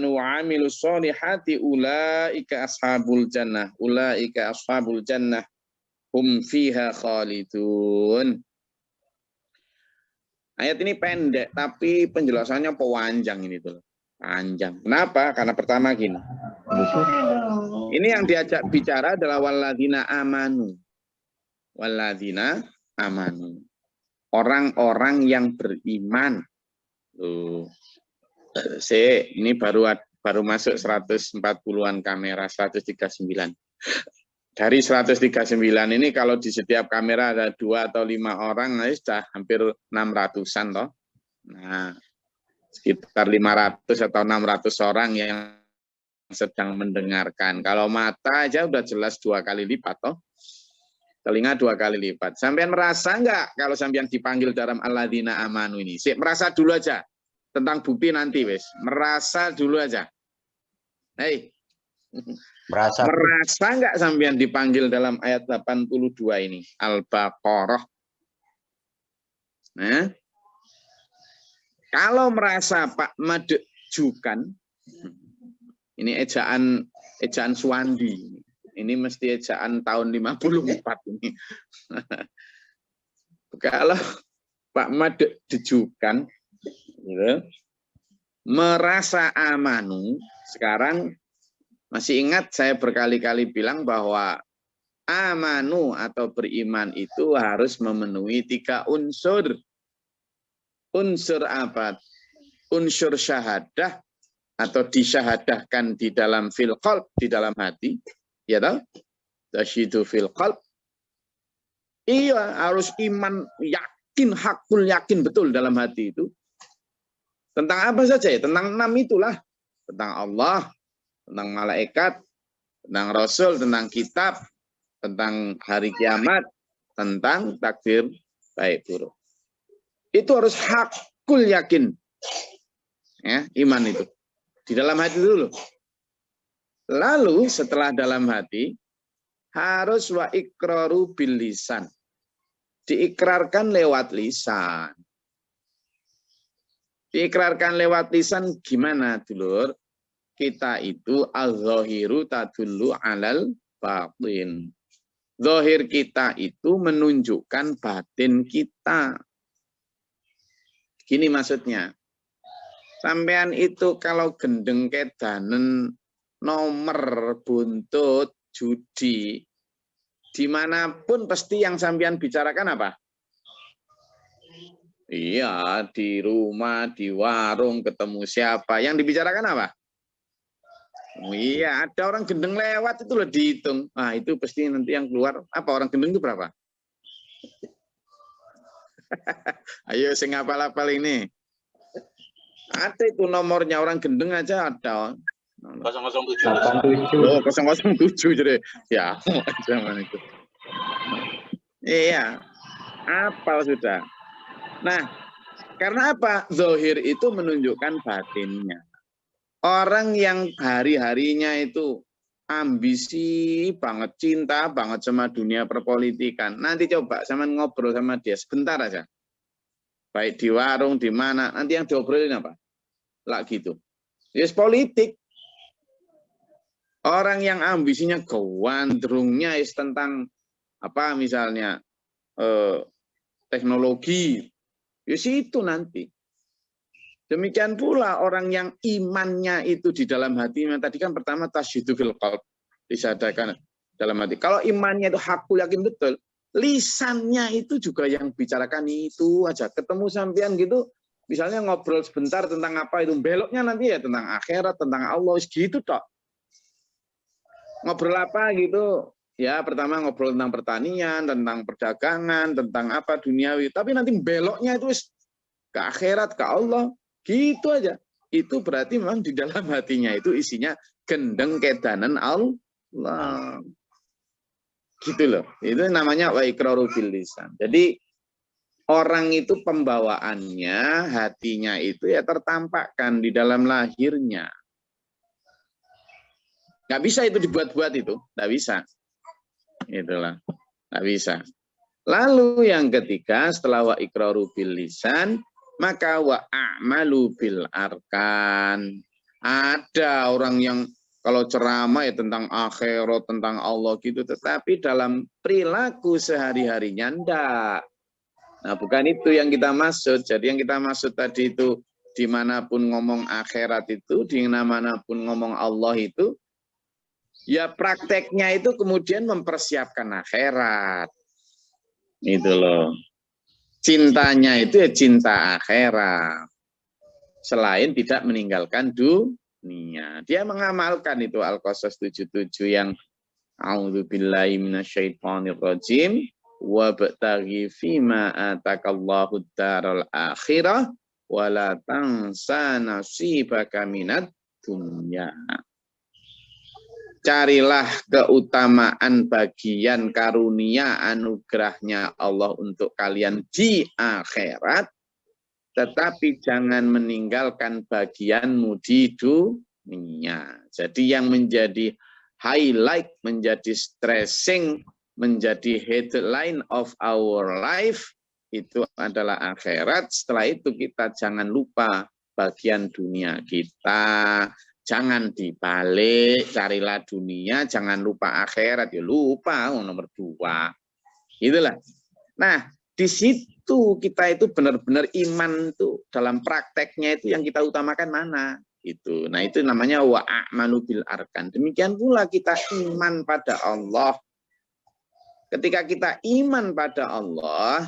wa amilus solihati ulaika ashabul jannah hum fiha khalidun. Ayat ini pendek tapi penjelasannya panjang ini tuh. Panjang. Kenapa? Karena pertama gini. Ini yang diajak bicara adalah walladzina amanu. Walladzina amanu. Orang-orang yang beriman. Ini baru masuk 140-an kamera, 139. Dari 139 ini kalau di setiap kamera ada 2 atau 5 orang, nah sudah hampir 600-an toh. Nah, sekitar 500 atau 600 orang yang sedang mendengarkan. Kalau mata aja udah jelas 2 kali lipat toh. Telinga 2 kali lipat. Sampean merasa enggak kalau sampean dipanggil dalam alladzina amanu ini? Merasa dulu aja. Tentang bukti nanti wes. Merasa dulu aja. Hei. Merasa enggak sampean dipanggil dalam ayat 82 ini? Al-Baqarah. Nah. Kalau merasa Pak Madejukan, ini ejaan Suwandi. Ini mesti ejaan tahun 54 ini. Kalau Pak Madejukan, gitu, merasa amanu, sekarang masih ingat saya berkali-kali bilang bahwa amanu atau beriman itu harus memenuhi 3 unsur. Unsur apa? Unsur syahadah atau disyahadahkan di dalam fil qalb, di dalam hati, ya tahu? Tasyidu fil qalb. Iya, harus iman yakin, hakul yakin betul dalam hati itu. Tentang apa saja ya? Tentang 6 itulah. Tentang Allah, tentang malaikat, tentang Rasul, tentang kitab, tentang hari kiamat, tentang takdir baik buruk. Itu harus hakul yakin. Ya, iman itu. Di dalam hati dulu. Lalu setelah dalam hati, harus wa iqraru bil lisan. Diikrarkan lewat lisan. Diikrarkan lewat lisan gimana, dulur? Kita itu az-zahiru tadullu alal batin. Zahir kita itu menunjukkan batin kita. Gini maksudnya. Sampean itu kalau gendeng kedanen nomor buntut judi dimanapun pasti yang sampean bicarakan apa? Iya, di rumah, di warung, ketemu siapa. Yang dibicarakan apa? Oh, iya, ada orang gendeng lewat itu loh dihitung. Nah, itu pasti nanti yang keluar. Apa orang gendeng itu berapa? Ayo, sing hafal-hafal ini. Ada itu nomornya, orang gendeng aja ada. 007. Oh, 007 jadi. Ya, zaman itu. Iya, hafal sudah. Nah, karena apa? Zohir itu menunjukkan batinnya. Orang yang hari-harinya itu ambisi banget, cinta banget sama dunia perpolitikan. Nanti coba sama ngobrol sama dia sebentar aja. Baik di warung, di mana, nanti yang diobrolin apa? Lah gitu. Yes, politik. Orang yang ambisinya gawandrungnya is tentang apa misalnya teknologi. Yes, itu nanti. Demikian pula orang yang imannya itu di dalam hatinya. Tadi kan pertama tasyidu fil qalb, disadarkan dalam hati. Kalau imannya itu hakul yakin betul, lisannya itu juga yang bicarakan itu aja. Ketemu sampean gitu, misalnya ngobrol sebentar tentang apa itu, beloknya nanti ya tentang akhirat, tentang Allah, gitu tok. Ngobrol apa gitu, ya pertama ngobrol tentang pertanian, tentang perdagangan, tentang apa duniawi. Tapi nanti beloknya itu ke akhirat, ke Allah. Gitu aja. Itu berarti memang di dalam hatinya itu isinya gendeng kedanan Allah. Gitu loh. Itu namanya wa iqraru bil lisan. Jadi orang itu pembawaannya, hatinya itu ya tertampakkan di dalam lahirnya. Nggak bisa itu dibuat-buat itu. Nggak bisa. Itulah. Nggak bisa. Lalu yang ketiga setelah wa iqraru bil lisan, maka wa a'malu bil arkan. Ada orang yang kalau ceramah ya tentang akhirat, tentang Allah gitu, tetapi dalam perilaku sehari-harinya enggak. Nah, bukan itu yang kita maksud. Jadi yang kita maksud tadi itu dimanapun ngomong akhirat itu, dimanapun ngomong Allah itu, ya prakteknya itu kemudian mempersiapkan akhirat. Itu loh. Cintanya itu ya cinta akhirat. Selain tidak meninggalkan dunia. Dia mengamalkan itu Al-Qasas 77 yang a'udzubillahi minasyaitonirrajim wabtaghi fima atakallahu daral akhirah wala tansa nasibaka minad dunya. Carilah keutamaan bagian karunia anugerahnya Allah untuk kalian di akhirat, tetapi jangan meninggalkan bagianmu di dunia. Jadi yang menjadi highlight, menjadi stressing, menjadi headline of our life, itu adalah akhirat. Setelah itu kita jangan lupa bagian dunia kita. Jangan dibalik, carilah dunia, jangan lupa akhirat. Ya lupa, nomor 2. Itulah. Nah, di situ kita itu benar-benar iman tuh dalam prakteknya itu yang kita utamakan mana itu. Nah, itu namanya wa a'manu bil arkan. Demikian pula kita iman pada Allah. Ketika kita iman pada Allah,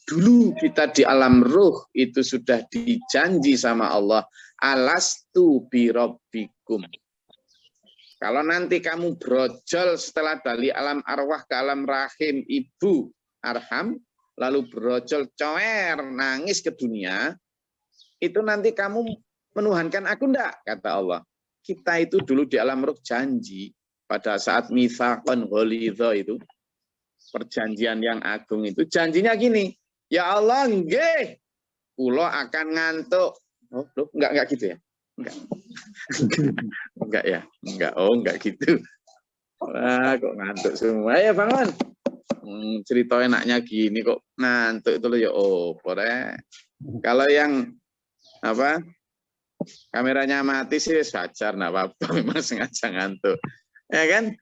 dulu kita di alam ruh itu sudah dijanji sama Allah, alastu birabbikum. Kalau nanti kamu brojol setelah dari alam arwah ke alam rahim ibu arham, lalu brojol coer nangis ke dunia, itu nanti kamu menuhankan aku enggak? Kata Allah. Kita itu dulu di alam ruh janji pada saat mitsaqan ghalidha itu, perjanjian yang agung itu, janjinya gini, ya Allah nggih, kula akan ngantuk. Oh, loh, enggak gitu ya? Enggak. Enggak ya? Enggak. Oh, enggak gitu. Wah, kok ngantuk semua. Ya, bangun. Cerita enaknya gini kok ngantuk itu loh ya. Oh, boleh. Kalau yang apa? Kameranya mati sih wajar, enggak apa-apa, memang sengaja ngantuk. Ya kan?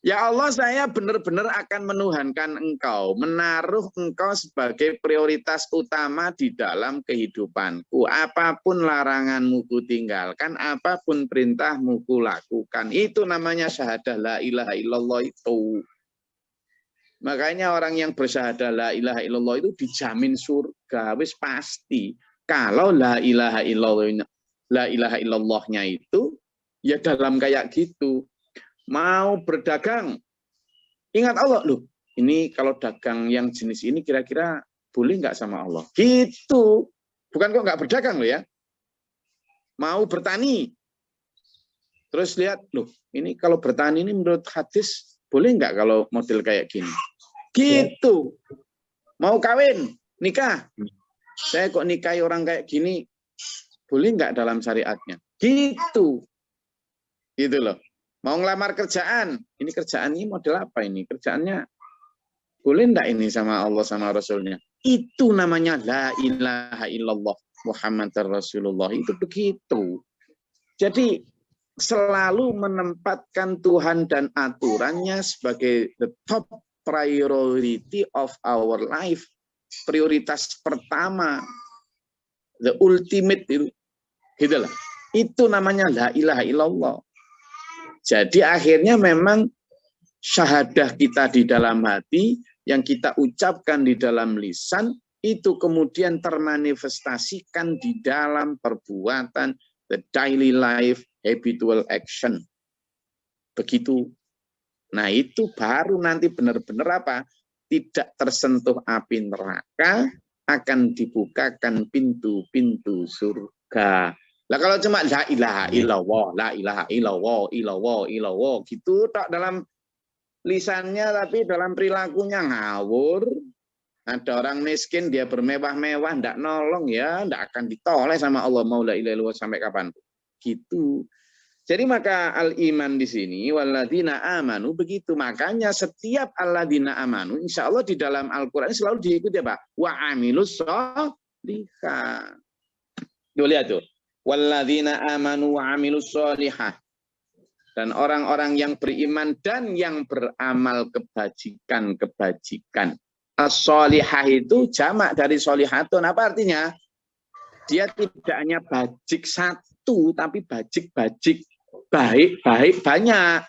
Ya Allah, saya benar-benar akan menuhankan Engkau, menaruh Engkau sebagai prioritas utama di dalam kehidupanku. Apapun laranganmu ku tinggalkan, apapun perintahmu ku lakukan. Itu namanya syahadah la ilaha illallah itu. Makanya orang yang bersyahadah la ilaha illallah itu dijamin surga, wis pasti. Kalau la ilaha illallahnya itu ya dalam kayak gitu. Mau berdagang, ingat Allah loh. Ini kalau dagang yang jenis ini kira-kira boleh nggak sama Allah? Gitu. Bukan kok nggak berdagang loh ya. Mau bertani, terus lihat loh. Ini kalau bertani ini menurut hadis boleh nggak kalau model kayak gini? Gitu. Mau kawin, nikah. Saya kok nikahi orang kayak gini, boleh nggak dalam syariatnya? Gitu. Gitu loh. Mau ngelamar kerjaan, ini kerjaan ini model apa ini? Kerjaannya boleh enggak ini sama Allah sama Rasulnya? Itu namanya la ilaha illallah Muhammadar Rasulullah. Itu begitu. Jadi selalu menempatkan Tuhan dan aturannya sebagai the top priority of our life. Prioritas pertama, the ultimate itu. Gitu lah. Itu namanya la ilaha illallah. Jadi akhirnya memang syahadah kita di dalam hati, yang kita ucapkan di dalam lisan, itu kemudian termanifestasikan di dalam perbuatan, the daily life, habitual action. Begitu. Nah itu baru nanti benar-benar apa? Tidak tersentuh api neraka, akan dibukakan pintu-pintu surga. Lah kalau cuma la ilaha illallah, la ilaha illallah, illallah gitu tak dalam lisannya tapi dalam perilakunya ngawur. Ada orang miskin dia bermewah-mewah ndak nolong ya, ndak akan ditoleh sama Allah mau la ilaha illallah sampai kapan. Gitu. Jadi maka al-iman di sini walladzina amanu begitu. Makanya setiap alladzina amanu insya Allah di dalam Al-Qur'an selalu diikuti apa? Wa amilus sholihat. Tuh lihat tuh. Walladzina amanu wa amilus sholihah. Dan orang-orang yang beriman dan yang beramal kebajikan-kebajikan. As-sholihah itu jamak dari sholihatun. Apa artinya? Dia tidak hanya bajik satu, tapi bajik-bajik. Baik-baik banyak.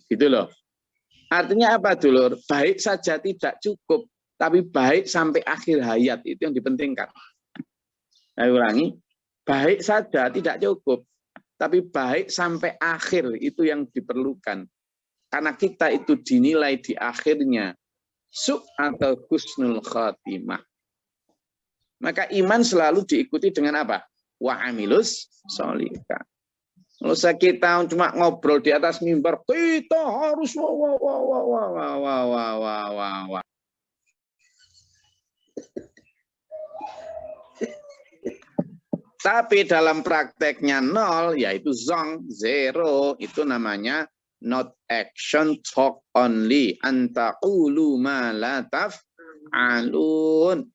Gitu loh. Artinya apa, dulur? Baik saja tidak cukup, tapi baik sampai akhir hayat. Itu yang dipentingkan. Saya ulangi. Baik saja tidak cukup. Tapi baik sampai akhir itu yang diperlukan. Karena kita itu dinilai di akhirnya su' atau husnul khatimah. Maka iman selalu diikuti dengan apa? Wa amilus sholihah. Kalau kita cuma ngobrol di atas mimbar, kita harus Tapi dalam prakteknya nol, yaitu zong, zero, itu namanya not action, talk only. Antaqulu ma la taf'alun.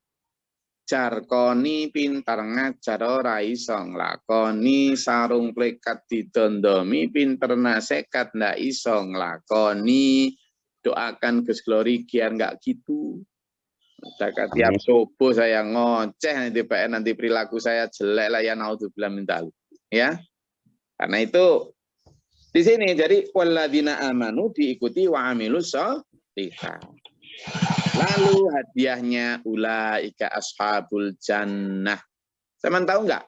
Jarkoni pintar ngajar ora iso nglakoni, sarung plekat didondomi, pinter nasekat ndak iso nglakoni. Doakan Gus Glory biar nggak gitu. Tiap subuh saya ngoceh nanti perilaku saya jelek lah ya, naudzubillah min dzalik. Ya. Karena itu di sini jadi walladzina amanu diikuti wa amilus sholihah. Lalu hadiahnya ulaika ashabul jannah. Teman tahu nggak?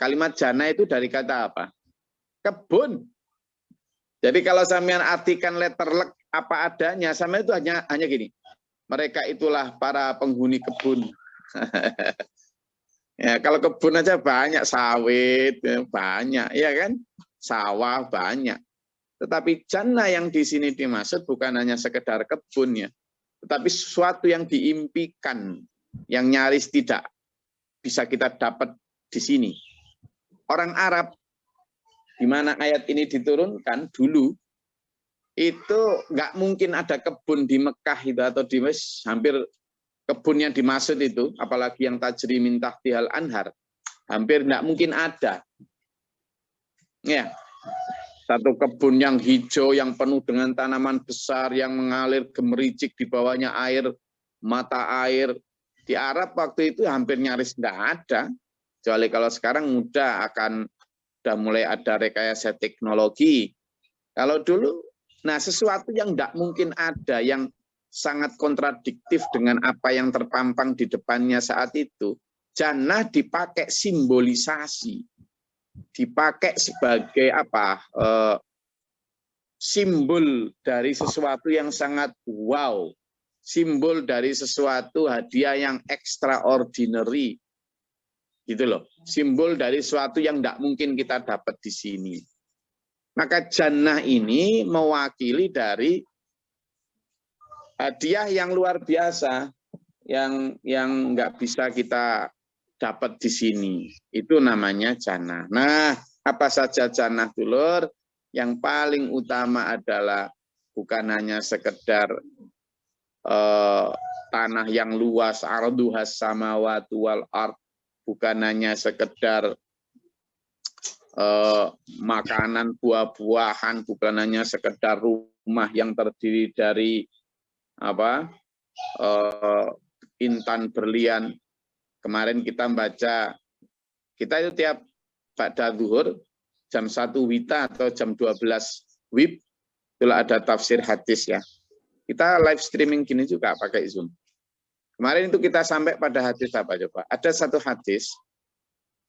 Kalimat jannah itu dari kata apa? Kebun. Jadi kalau sampean artikan letter lek apa adanya, sama itu hanya gini. Mereka itulah para penghuni kebun. Ya, kalau kebun aja banyak, sawit banyak, ya kan? Sawah banyak. Tetapi jannah yang di sini dimaksud bukan hanya sekedar kebun ya, tetapi sesuatu yang diimpikan, yang nyaris tidak bisa kita dapat di sini. Orang Arab, di mana ayat ini diturunkan dulu, itu nggak mungkin ada kebun di Mekah itu atau di hampir kebun yang dimaksud itu, apalagi yang tajri min tahtihal anhar, hampir nggak mungkin ada. Ya, satu kebun yang hijau, yang penuh dengan tanaman besar, yang mengalir gemericik di bawahnya air, mata air. Di Arab waktu itu hampir nyaris nggak ada. Kecuali kalau sekarang udah mulai ada rekayasa teknologi. Kalau dulu, nah sesuatu yang tidak mungkin ada, yang sangat kontradiktif dengan apa yang terpampang di depannya saat itu. Jannah dipakai simbolisasi, dipakai sebagai apa? Simbol dari sesuatu yang sangat wow, simbol dari sesuatu hadiah yang extraordinary, gitu loh. Simbol dari sesuatu yang tidak mungkin kita dapat di sini. Maka jannah ini mewakili dari hadiah yang luar biasa, yang nggak bisa kita dapat di sini. Itu namanya jannah. Nah, apa saja jannah, dulur? Yang paling utama adalah bukan hanya sekedar tanah yang luas, arduhas samawati wal ard, bukan hanya sekedar makanan, buah-buahan, bukan hanya sekedar rumah yang terdiri dari apa intan berlian. Kemarin kita baca, kita itu tiap pada zuhur jam 1 wita atau jam 12 wib, itulah ada tafsir hadis ya. Kita live streaming gini juga pakai Zoom. Kemarin itu kita sampai pada hadis apa coba? Ada satu hadis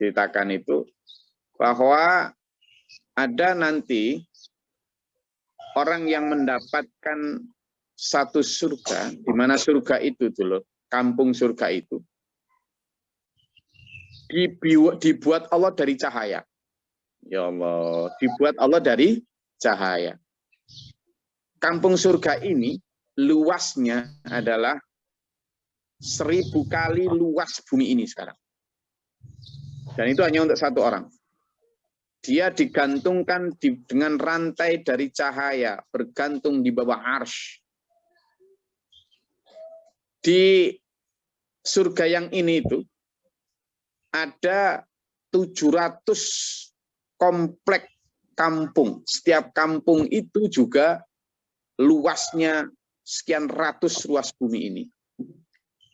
ceritakan itu bahwa ada nanti orang yang mendapatkan satu surga, di mana surga itu dulu, kampung surga itu dibuat Allah dari cahaya. Ya Allah, dibuat Allah dari cahaya. Kampung surga ini luasnya adalah 1000 kali luas bumi ini sekarang. Dan itu hanya untuk satu orang. Dia digantungkan dengan rantai dari cahaya, bergantung di bawah arsy. Di surga yang ini itu ada 700 komplek kampung. Setiap kampung itu juga luasnya sekian ratus luas bumi ini.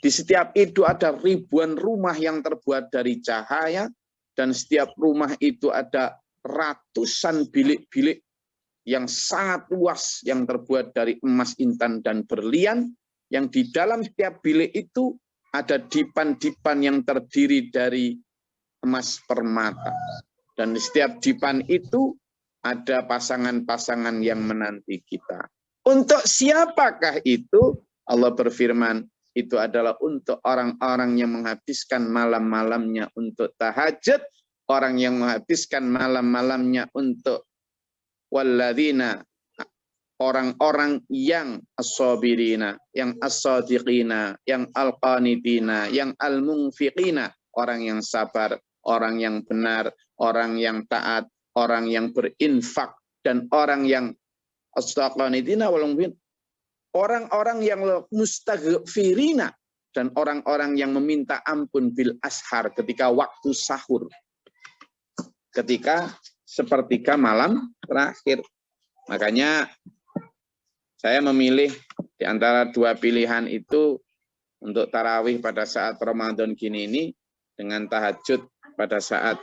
Di setiap itu ada ribuan rumah yang terbuat dari cahaya, dan setiap rumah itu ada ratusan bilik-bilik yang sangat luas yang terbuat dari emas, intan, dan berlian, yang di dalam setiap bilik itu ada dipan-dipan yang terdiri dari emas permata. Dan di setiap dipan itu ada pasangan-pasangan yang menanti kita. Untuk siapakah itu? Allah berfirman, itu adalah untuk orang-orang yang menghabiskan malam-malamnya untuk tahajud, orang yang menghabiskan malam-malamnya untuk walladzina, orang-orang yang as-sabirina, yang as-sadiqina, yang al-qanitina, yang al-munfiqina, orang yang sabar, orang yang benar, orang yang taat, orang yang berinfak, dan orang yang as-qanitina wal munfiqin, orang-orang yang mustaghfirina, dan orang-orang yang meminta ampun bil ashar ketika waktu sahur, ketika sepertiga malam terakhir. Makanya saya memilih di antara dua pilihan itu untuk tarawih pada saat Ramadan gini ini dengan tahajud pada saat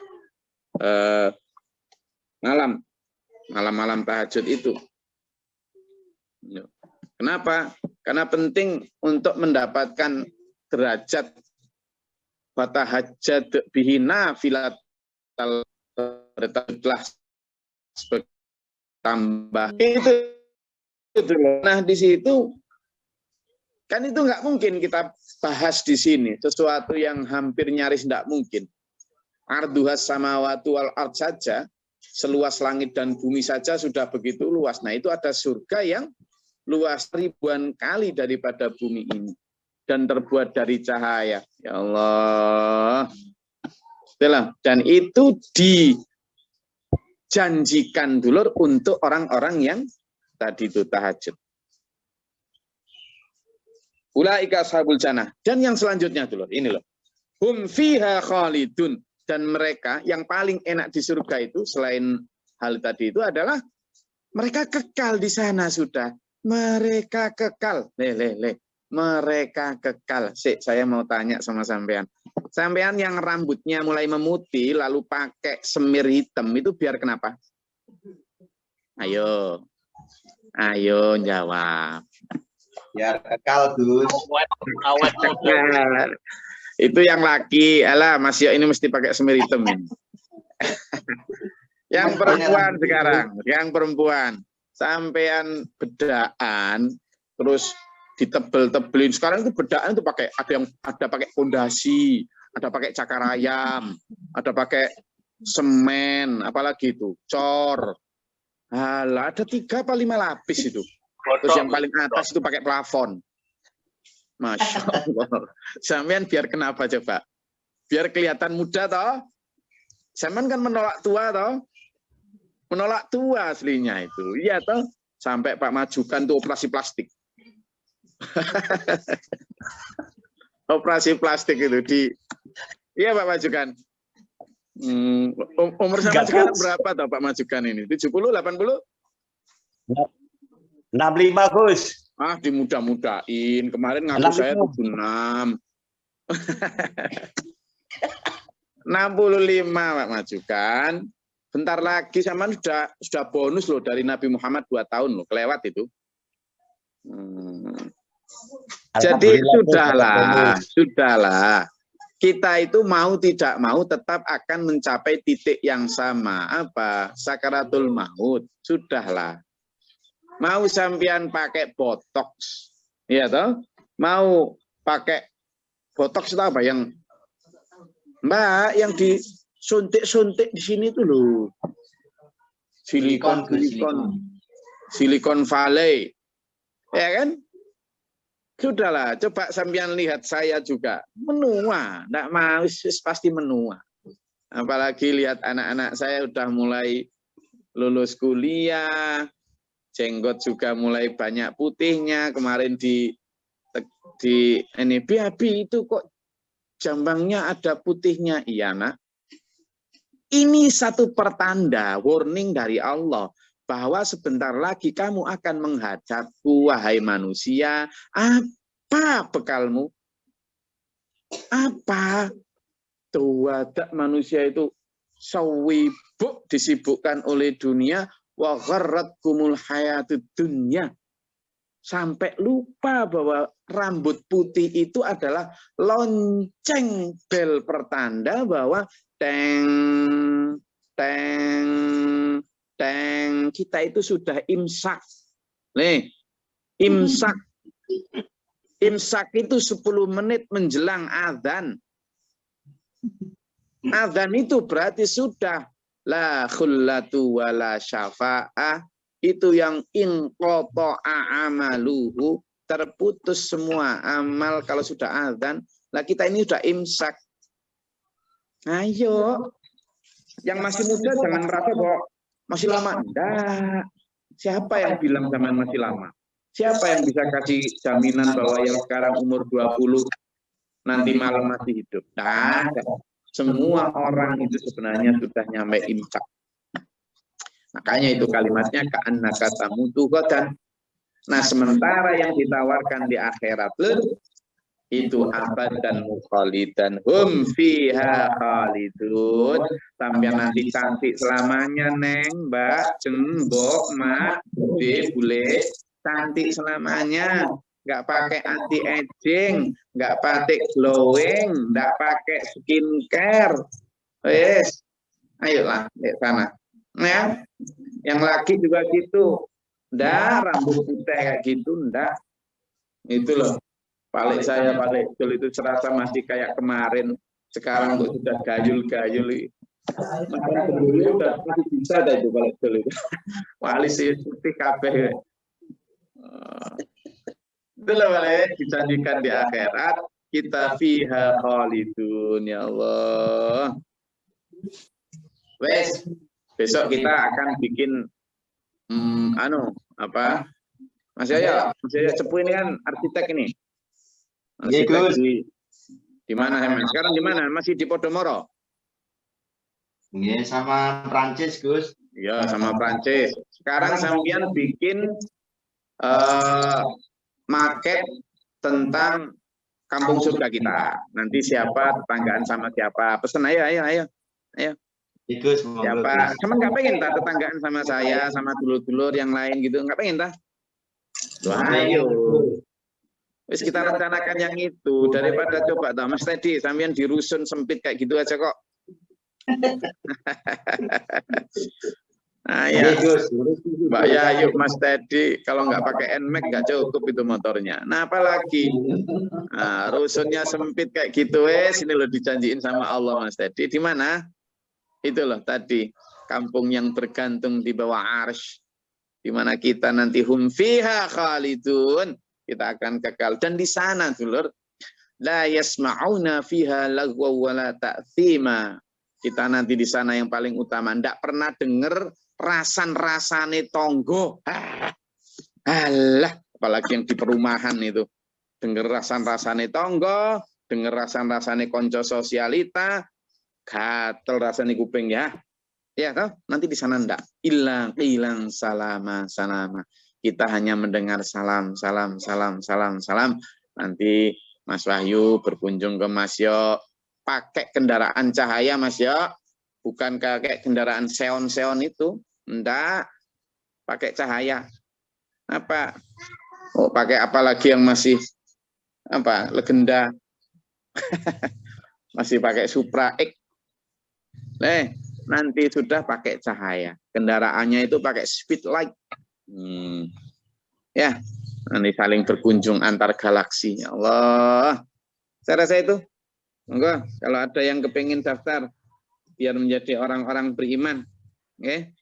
malam-malam tahajud itu. Kenapa? Karena penting untuk mendapatkan derajat fatahajjad bihina filatal bertambah tambah itu. Nah di situ kan itu nggak mungkin kita bahas di sini sesuatu yang hampir nyaris nggak mungkin. Arduhas samawati wal ard saja, seluas langit dan bumi saja sudah begitu luas. Nah itu ada surga yang luas ribuan kali daripada bumi ini dan terbuat dari cahaya. Ya Allah. Itulah. Dan itu dijanjikan dulur untuk orang-orang yang tadi itu tahajud. Ulaika ashabul jannah. Dan yang selanjutnya dulur, ini loh. Hum fiha khalidun. Dan mereka yang paling enak di surga itu selain hal tadi itu adalah mereka kekal di sana sudah. Mereka kekal. Mereka kekal. Saya mau tanya sama sampean. Sampean yang rambutnya mulai memutih lalu pakai semir hitam itu biar kenapa? Ayo. Ayo jawab. Biar kekal, Gus. Awet itu yang laki. Alah, Mas Yo ini mesti pakai semir hitam ini. Yang perempuan sekarang, yang perempuan. Sampean bedaan terus ditebel-tebelin. Sekarang itu bedaan itu pakai ada pakai pondasi, ada pakai cakar ayam, ada pakai semen, apalagi itu cor. Alah, ada 3 atau 5 lapis itu. Terus yang paling atas itu pakai plafon. Masya Allah. Sampean biar kenapa coba? Biar kelihatan muda toh? Sampean kan menolak tua toh? Menolak tua aslinya itu. Iya toh? Sampai Pak Majukan tuh operasi plastik. Operasi plastik itu di. Iya Pak Majukan. Umur sama sekarang berapa toh Pak Majukan ini? 70, 80? 65, Gus. Ah, dimudah-mudahin. Kemarin ngaku saya 76. 65 Pak Majukan. Bentar lagi sama sudah bonus loh dari Nabi Muhammad 2 tahun loh, kelewat itu. Jadi sudahlah. Kita itu mau tidak mau tetap akan mencapai titik yang sama. Apa? Sakaratul maut. Sudahlah. Mau sampean pakai botox, ya toh? Mau pakai botox itu apa yang Mbak yang disuntik-suntik di sini tuh loh. Silicon Valley. Ya kan? Sudahlah, coba sampean lihat saya juga menua, enggak mau pasti menua. Apalagi lihat anak-anak saya udah mulai lulus kuliah, jenggot juga mulai banyak putihnya. Kemarin di ini BAB itu kok jambangnya ada putihnya. Iya nak, Ini satu pertanda, warning dari Allah, bahwa sebentar lagi kamu akan menghadapku, wahai manusia. Apa bekalmu? Apa? Tuh ada manusia itu sawibuk disibukkan oleh dunia, wa gharratkumul hayatud dunya. Sampai lupa bahwa rambut putih itu adalah lonceng bel pertanda bahwa teng teng teng kita itu sudah imsak. Nih, imsak. Imsak itu 10 menit menjelang adzan. Adzan itu berarti sudah la khullatu wala syafa'ah. Itu yang inqata'a amaluhu, terputus semua amal kalau sudah adzan. Lah kita ini sudah imsak. Ayo, yang masih muda jangan merasa bahwa masih lama. Enggak. Siapa yang bilang zaman masih lama? Siapa yang bisa kasih jaminan bahwa yang sekarang umur 20 nanti malam masih hidup? Nah, semua orang itu sebenarnya sudah nyampe imsak. Makanya itu kalimatnya ka'annaka tamutu ghadan. Nah, sementara yang ditawarkan di akhirat itu abadan mukhalidan hum fiha khalidun. Sampai nanti cantik selamanya, Neng, Mbak, Mbok, Mak, Bude, Bule, cantik selamanya. Nggak pakai anti aging, nggak pakai glowing, nggak pakai skincare. Wes, ayolah ke sana. Ya, yang laki juga gitu. Ndak, rambut putih kayak gitu, ndak. Itu loh. Balik saya, balik betul itu serasa masih kayak kemarin. Sekarang kok sudah gayul-gayul. Maka dulu udah masih bisa dah itu balik betul itu. Wali sih putih kabeh. Itu loh balik dijanjikan di akhirat. Kita fiha khalidun, ya Allah. Wes, besok kita akan bikin Mas Yaya Cepu ini kan arsitek ini. Arsitek di mana emang? Sekarang di mana? Masih di Podomoro? Iya, sama Prancis, Gus. Iya, sama Prancis. Sekarang sampean bikin market tentang kampung surga kita. Nanti siapa tetanggaan sama siapa? Pesen ayo. Gus, siapa? Cuman nggak pengen tak tetanggaan sama saya, sama dulur-dulur yang lain gitu. Nggak pengen tak? Ayo. Wis kita rencanakan yang itu daripada coba tak Mas Teddy sampean di rusun sempit kayak gitu aja kok. Ya. Mbak Yayu, Mas Teddy kalau nggak pakai NMAX nggak cukup itu motornya. Nah apalagi rusunnya sempit kayak gitu sini loh dijanjiin sama Allah Mas Teddy. Di mana? Itu loh tadi kampung yang bergantung di bawah arsy, di mana kita nanti hum fiha khalidun, kita akan kekal. Dan di sana dulur la yasma'una fiha lagwa wala ta'thima. Kita nanti di sana yang paling utama ndak pernah denger rasan-rasane tonggo. Alah, apalagi yang di perumahan itu. Denger rasan-rasane tonggo, denger rasan-rasane konco sosialita, gatel rasane kuping ya. Ya toh, nanti di sana ndak. Hilang salama. Kita hanya mendengar salam. Nanti Mas Wahyu berkunjung ke Mas Yo pakai kendaraan cahaya Mas Yo, bukan kayak kendaraan seon itu. Ndak, pakai cahaya. Apa? Oh, pakai apa lagi yang masih legenda? Masih pakai Supra X. Nanti sudah pakai cahaya. Kendaraannya itu pakai speed light. Ya, nanti saling berkunjung antar galaksi. Ya Allah. Saya rasa itu. Monggo, kalau ada yang kepingin daftar biar menjadi orang-orang beriman. Oke.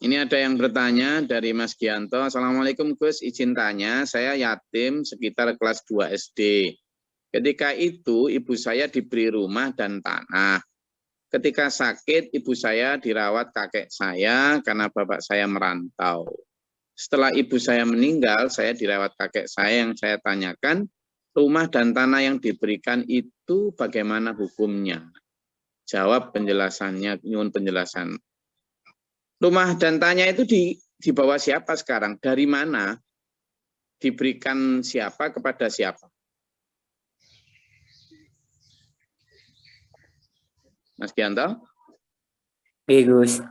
Ini ada yang bertanya dari Mas Gianto. Assalamualaikum Gus, izin tanya, saya yatim sekitar kelas 2 SD. Ketika itu ibu saya diberi rumah dan tanah. ketika sakit ibu saya dirawat kakek saya karena bapak saya merantau. Setelah ibu saya meninggal, saya dirawat kakek saya. Yang saya tanyakan, rumah dan tanah yang diberikan itu bagaimana hukumnya? Jawab penjelasannya, nyuwun penjelasan. Rumah dan tanah itu di bawah siapa sekarang? Dari mana? Diberikan siapa kepada siapa? Mas Gianto? Gus.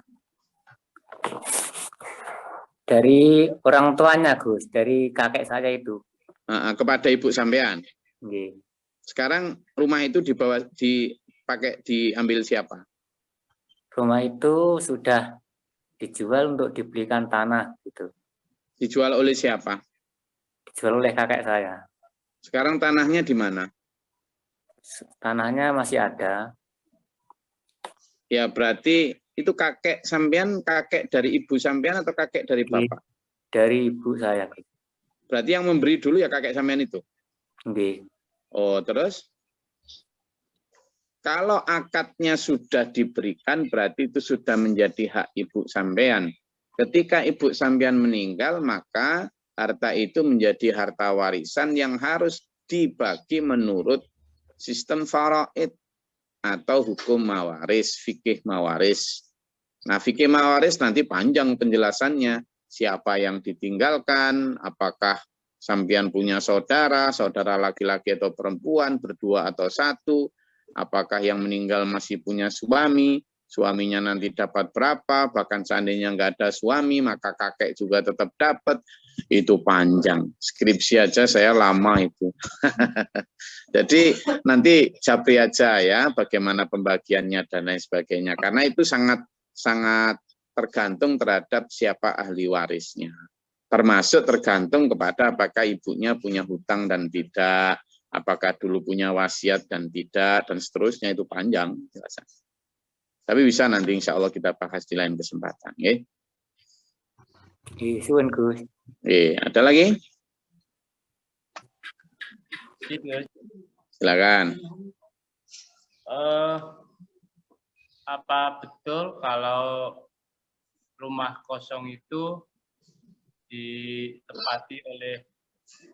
Dari orang tuanya, Gus. Dari kakek saya itu. Kepada ibu sampean. Nggih. Sekarang rumah itu diambil siapa? Rumah itu sudah dijual untuk dibelikan tanah gitu. Dijual oleh siapa? Dijual oleh kakek saya. Sekarang tanahnya di mana? Tanahnya masih ada. Ya berarti itu kakek sampean, kakek dari ibu sampean atau kakek dari bapak? Dari ibu saya. Berarti yang memberi dulu ya kakek sampean itu? Nggih. Oh, terus? Kalau akadnya sudah diberikan, berarti itu sudah menjadi hak ibu sampean. Ketika ibu sampean meninggal, maka harta itu menjadi harta warisan yang harus dibagi menurut sistem faraid atau hukum mawaris, fikih mawaris. Nah, fikih mawaris nanti panjang penjelasannya. Siapa yang ditinggalkan, apakah sampean punya saudara, saudara laki-laki atau perempuan, berdua atau satu, apakah yang meninggal masih punya suami, suaminya nanti dapat berapa, bahkan seandainya nggak ada suami, maka kakek juga tetap dapat. Itu panjang. Skripsi aja saya lama itu. Jadi nanti japri aja ya, bagaimana pembagiannya dan lain sebagainya. Karena itu sangat tergantung terhadap siapa ahli warisnya. Termasuk tergantung kepada apakah ibunya punya hutang dan tidak, apakah dulu punya wasiat dan tidak, dan seterusnya. Itu panjang. Tapi bisa nanti insya Allah kita bahas di lain kesempatan. Ya. Suwun, Gus. Ada lagi? Silakan. Apa betul kalau rumah kosong itu ditempati oleh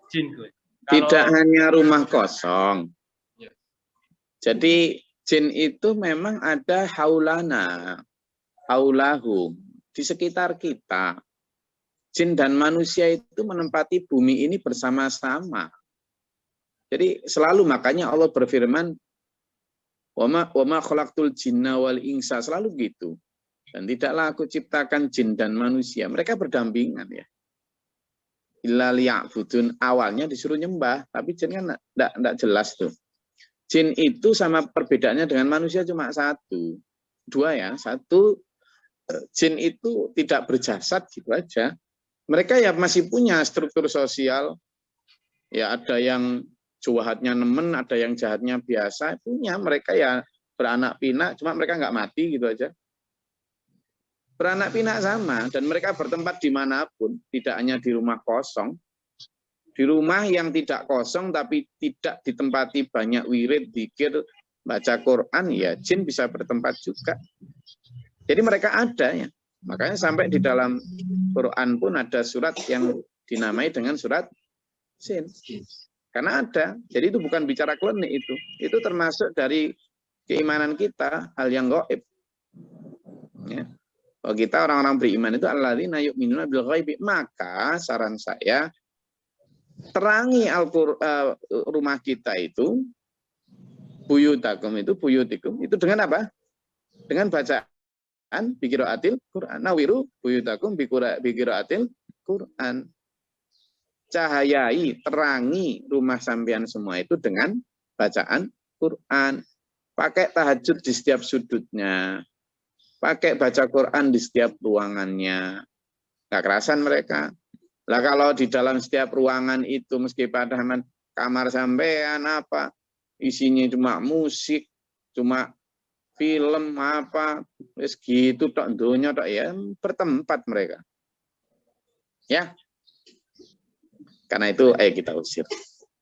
jin, Gus? Tidak hanya rumah kosong. Ya. Jadi jin itu memang ada haulana, haulahum, di sekitar kita. Jin dan manusia itu menempati bumi ini bersama-sama. Jadi selalu makanya Allah berfirman, wa ma khalaqtul jinna wal insa, selalu gitu. Dan tidaklah aku ciptakan jin dan manusia, mereka berdampingan ya. Illa liya'budun, awalnya disuruh nyembah, tapi jin kan enggak jelas tuh. Jin itu sama perbedaannya dengan manusia cuma satu. Dua ya, satu, jin itu tidak berjasad gitu aja. Mereka ya masih punya struktur sosial, ya ada yang jahatnya nemen, ada yang jahatnya biasa, punya. Mereka ya beranak pinak, cuma mereka nggak mati gitu aja. Beranak pinak sama, dan mereka bertempat dimanapun, tidak hanya di rumah kosong. Di rumah yang tidak kosong, tapi tidak ditempati banyak wirid, dzikir, baca Quran, ya jin bisa bertempat juga. Jadi mereka ada ya. Makanya sampai di dalam Quran pun ada surat yang dinamai dengan surat jin. Karena ada. Jadi itu bukan bicara klinik itu. Itu termasuk dari keimanan kita, hal yang gaib. Ya. Kalau kita orang-orang beriman itu alladzina yu'minuna bil ghaibi, maka saran saya terangi rumah kita itu, buyutakum itu dengan apa? Dengan bacaan biqiraatil Quran. Nawiru buyutakum biqiraatil Quran. Cahayai, terangi rumah sampean semua itu dengan bacaan Quran. Pakai tahajud di setiap sudutnya. Pakai baca Quran di setiap ruangannya. Nggak kerasan mereka. Lah kalau di dalam setiap ruangan itu meski pada kamar sampean apa, isinya cuma musik, cuma film apa, wis gitu tok donya tok ya, bertempat mereka. Ya. Karena itu ayo kita usir.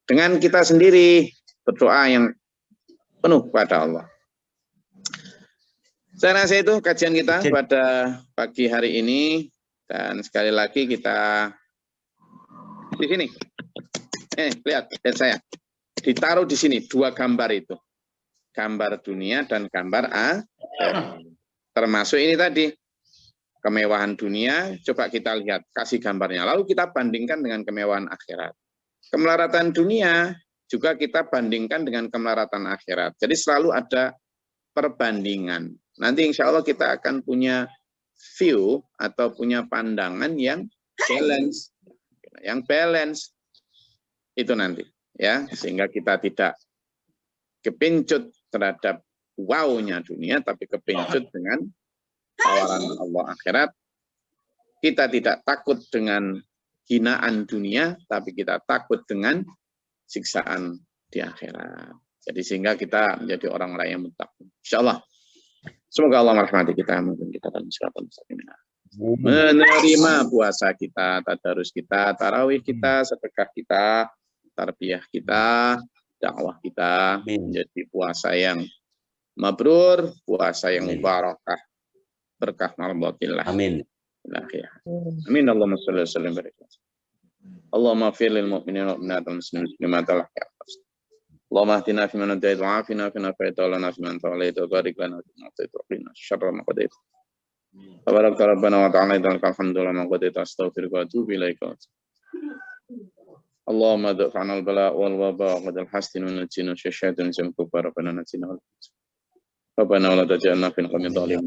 Dengan kita sendiri berdoa yang penuh kepada Allah. Saya rasa itu kajian kita pada pagi hari ini. Dan sekali lagi kita di sini. Lihat saya. Ditaruh di sini 2 gambar itu. Gambar dunia dan gambar akhirat. Termasuk ini tadi. Kemewahan dunia, coba kita lihat, kasih gambarnya. Lalu kita bandingkan dengan kemewahan akhirat. Kemelaratan dunia juga kita bandingkan dengan kemelaratan akhirat. Jadi selalu ada perbandingan. Nanti insya Allah kita akan punya view atau punya pandangan yang balance. Yang balance itu nanti. Ya, sehingga kita tidak kepincut terhadap wow-nya dunia, tapi kepincut dengan tawaran Allah akhirat. Kita tidak takut dengan hinaan dunia, tapi kita takut dengan siksaan di akhirat. Jadi sehingga kita menjadi orang-orang yang muttaqin. Insyaallah. Semoga Allah merahmati kita, mungkin kita dalam siratal mustaqim. Menerima puasa kita, tadarus kita, tarawih kita, sedekah kita, tarbiyah kita, dakwah kita menjadi puasa yang mabrur, puasa yang mubarakah, berkah mardatillah. Amin. Amin. Allahumma shalli wa sallim barik. Allahumma fir lil mu'minina wal mu'minat wal muslimin wal muslimat. Allahumma ahdina fi man hadayt wa afina fi man afayt wa lana fi man tawallayt wa barik lana fi ma atayt wa qina syarra ma qadayt. Tabarakta rabbana wa ta'ala alhamdulillah ma qadayt astaghfiruka wa atubu ilaika. Allahumma daf'ana al-bala' wal waba' wa qad al-hastin wa najjina syaitan jam kufar rabbana najjina wal rabbana wa la taj'alna fi al-qawmi dhalimin.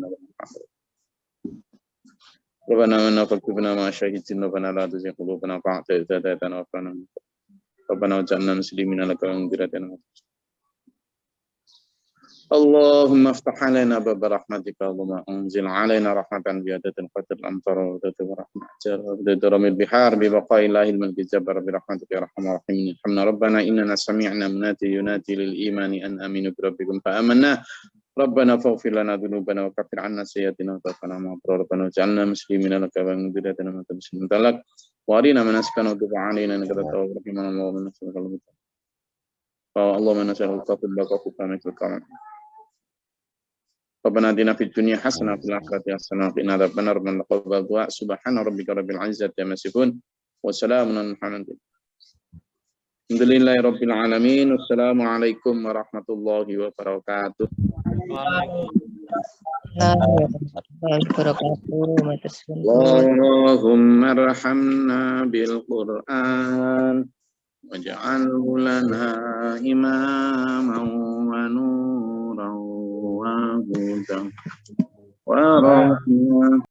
Rabbana inna faktubna ma syahidin rabbana la tuzigh qulubana ba'da idh hadaytana wa hab lana Rabbana waj'alna muslimina laka wa mu'minina. Allahumma aftah alaina bab rahmatika Allahumma anzil alaina rahmatan bi adatil qadr amtar wa adatil rahmat jar wa adatil ramil bihar bi baqai ilahil mulki jabbar bi rahmatika ya arhamar rahimin. Alhamna rabbana innana sami'na munati yunati lil imani an aminu bi rabbikum fa amanna. Rabbana faghfir lana dhunubana wa kaffir 'anna sayyi'atina wa tawaffana ma'al abrar. Rabbana waj'alna muslimina laka wa mu'minina wa muslimin lak. Wa arina manasikana wa tub 'alaina innaka at-tawwabur rahim. Allahumma nas'aluka al-huda. Allahumma nas'aluka al-huda wa al-karam. Rabbana atina fid dunya hasanah wa fil akhirati hasanah wa qina adzabannar. Rabbana taqabbal du'a. Subhana rabbika rabbil 'izzati amma yasifun wa salamun 'alal mursalin. Alhamdulillahirabbil alamin. Wassalamualaikum warahmatullahi wabarakatuh. Allahumma arhamna bil Qur'an waj'alhu lana imaman wa nuran wa hudan wa rahmatan.